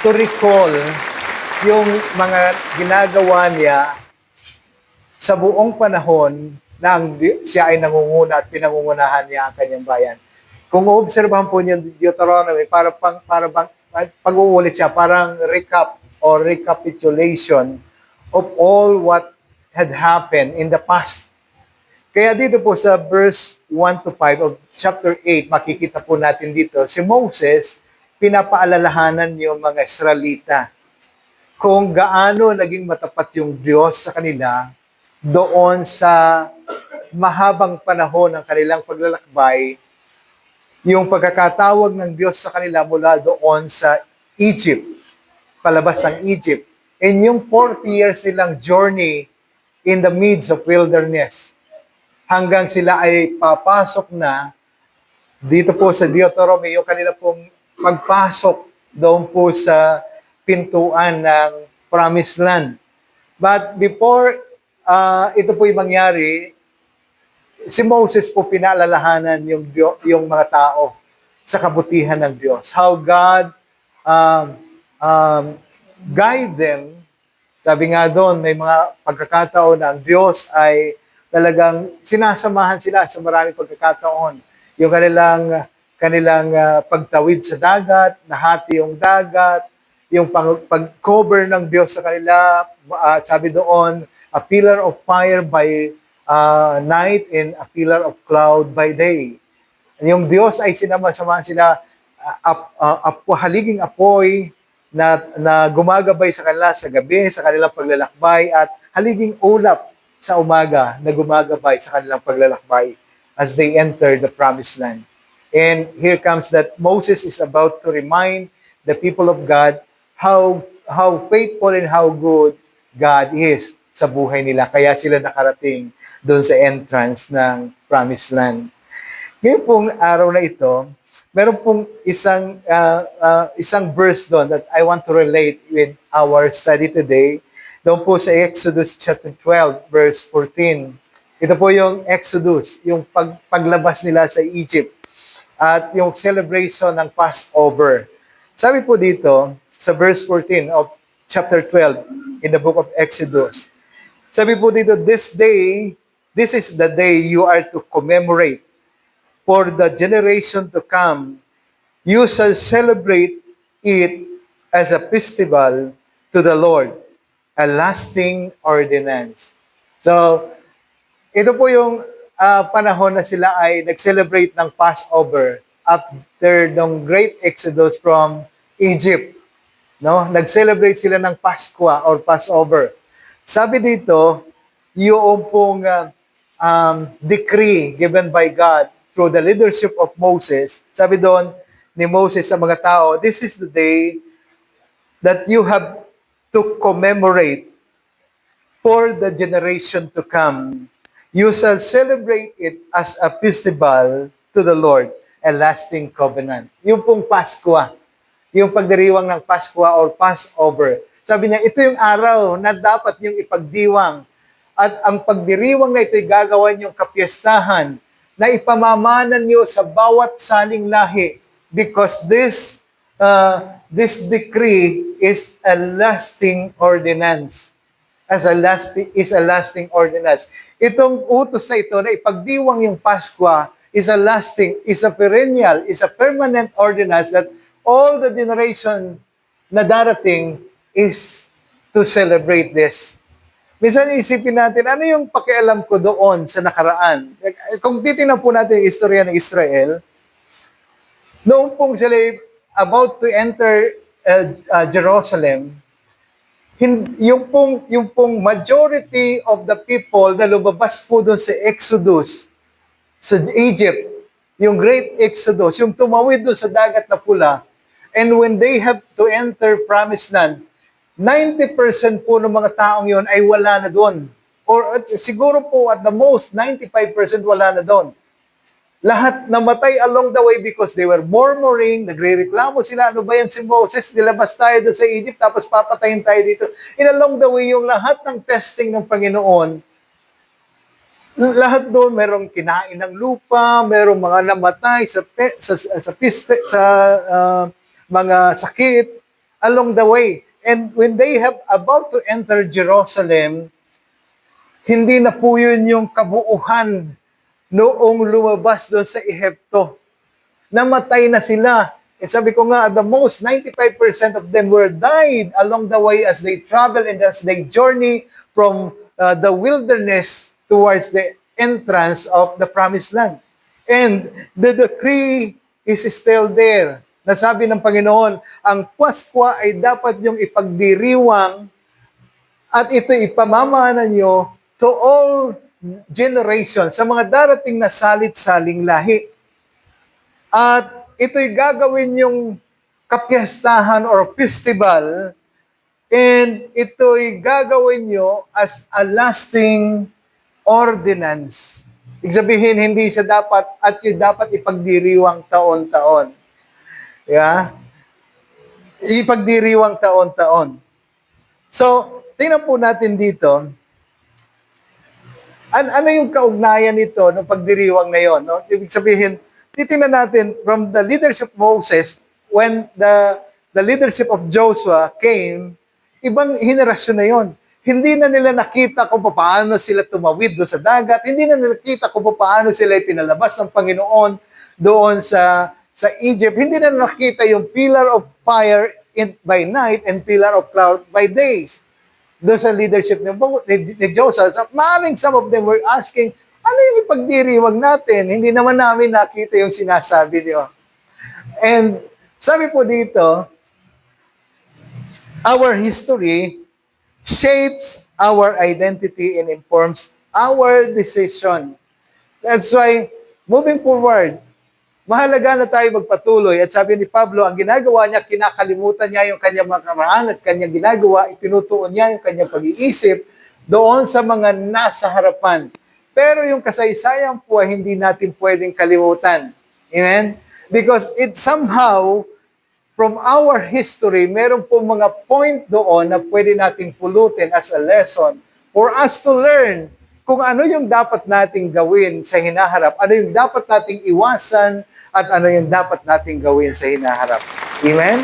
to recall yung mga ginagawa niya sa buong panahon na siya ay nangunguna at pinangungunahan niya ang kanyang bayan. Kung obserbahan po niyo Deuteronomy, para bang pag-uulit siya, parang recap or recapitulation of all what had happened in the past. Kaya dito po sa verse 1 to 5 of chapter 8, makikita po natin dito, si Moses, pinapaalalahanan yung mga Israelita kung gaano naging matapat yung Diyos sa kanila doon sa mahabang panahon ng kanilang paglalakbay, yung pagkakatawag ng Diyos sa kanila mula doon sa Egypt, palabas ng Egypt, and yung 40 years nilang journey in the midst of wilderness, hanggang sila ay papasok na dito po sa Deuteronomy, yung kanila pong pagpasok doon po sa pintuan ng Promised Land. But before ito po yung mangyari, si Moses po pinaalalahanan yung mga tao sa kabutihan ng Diyos. How God um, um, guide them. Sabi nga doon, may mga pagkakataon na ang Diyos ay talagang sinasamahan sila sa maraming pagkakataon. Yung kanilang pagtawid sa dagat, nahati yung dagat, yung pag-cover ng Diyos sa kanila, sabi doon, a pillar of fire by night and a pillar of cloud by day. Yung Diyos ay sinama-samahan sila, haliging apoy na gumagabay sa kanila sa gabi, sa kanilang paglalakbay, at haliging ulap sa umaga na gumagabay sa kanilang paglalakbay as they enter the Promised Land. And here comes that Moses is about to remind the people of God how faithful and how good God is sa buhay nila. Kaya sila nakarating doon sa entrance ng Promised Land. Ngayon pong araw na ito, meron pong isang verse doon that I want to relate with our study today. Doon po sa Exodus chapter 12, verse 14. Ito po yung Exodus, yung paglabas nila sa Egypt at yung celebration ng Passover. Sabi po dito sa verse 14 of chapter 12 in the book of Exodus. Sabi po dito, this is the day you are to commemorate. For the generation to come, you shall celebrate it as a festival to the Lord, a lasting ordinance. So, ito po yung panahon na sila ay nag-celebrate ng Passover after ng great exodus from Egypt. No? Nag-celebrate sila ng Pasko or Passover. Sabi dito, yung pong decree given by God through the leadership of Moses, sabi doon ni Moses sa mga tao, this is the day that you have to commemorate for the generation to come. You shall celebrate it as a festival to the Lord, a lasting covenant. Yung pong Pasko, yung pagdiriwang ng Pasko or Passover. Sabi niya, ito yung araw na dapat niyong ipagdiwang. At ang pagdiriwang na ito'y gagawan niyong kapiyastahan na ipamamanan niyo sa bawat saling lahi, because this decree is a lasting ordinance. Is a lasting ordinance. Itong utos na ito na ipagdiwang yung Pasko is a perennial, is a permanent ordinance that all the generation na darating is to celebrate this. Minsan isipin natin, ano yung pakialam ko doon sa nakaraan? Kung titingnan po natin yung istorya ng Israel, noong pong sila about to enter Jerusalem, yung pong majority of the people na lumabas po doon sa Exodus, sa Egypt, yung great Exodus, yung tumawid doon sa dagat na pula, and when they have to enter Promised Land, 90% po ng mga taong yon ay wala na doon. Or siguro po at the most, 95% wala na doon. Lahat namatay along the way because they were murmuring, nagre-reklamo sila, ano ba yan si Moses, nilabas tayo doon sa Egypt, tapos papatayin tayo dito. And along the way, yung lahat ng testing ng Panginoon, lahat doon, merong kinain ng lupa, merong mga namatay sa mga sakit along the way. And when they have about to enter Jerusalem, hindi na po yun yung kabuuhan noong lumabas doon sa Ehipto. Namatay na sila. And sabi ko nga, at the most, 95% of them were died along the way as they travel and as they journey from the wilderness towards the entrance of the promised land. And the decree is still there. Nasabi ng Panginoon, ang Pasko ay dapat yung ipagdiriwang at ito ipamamana nyo to all generations, sa mga darating na salit-saling lahi. At ito'y gagawin yung kapiyastahan or festival, and ito'y gagawin nyo as a lasting ordinance. Ibig sabihin, hindi siya dapat, at yung dapat ipagdiriwang taon-taon. Yeah? Ipagdiriwang taon-taon. So, tingnan po natin dito, ano yung kaugnayan nito ng pagdiriwang na yon? No? Ibig sabihin, titingnan natin from the leadership of Moses, when the leadership of Joshua came, ibang henerasyon na yon. Hindi na nila nakita kung paano sila tumawid doon sa dagat, hindi na nila nakita kung paano sila pinalabas ng Panginoon doon sa Egypt, hindi na nakita yung pillar of fire by night and pillar of cloud by days. Doon sa leadership ni Joseph, maaaring some of them were asking, ano yung ipagdiriwang natin? Hindi naman namin nakita yung sinasabi niyo. And sabi po dito, our history shapes our identity and informs our decision. That's why, moving forward, mahalaga na tayo magpatuloy. At sabi ni Pablo, ang ginagawa niya, kinakalimutan niya yung kanyang mga karaan at kanyang ginagawa, itinutuon niya yung kanyang pag-iisip doon sa mga nasa harapan. Pero yung kasaysayan po ay hindi natin pwedeng kalimutan. Amen? Because it somehow, from our history, meron po mga point doon na pwede nating pulutin as a lesson for us to learn kung ano yung dapat nating gawin sa hinaharap, ano yung dapat nating iwasan, at ano yung dapat nating gawin sa hinaharap. Amen?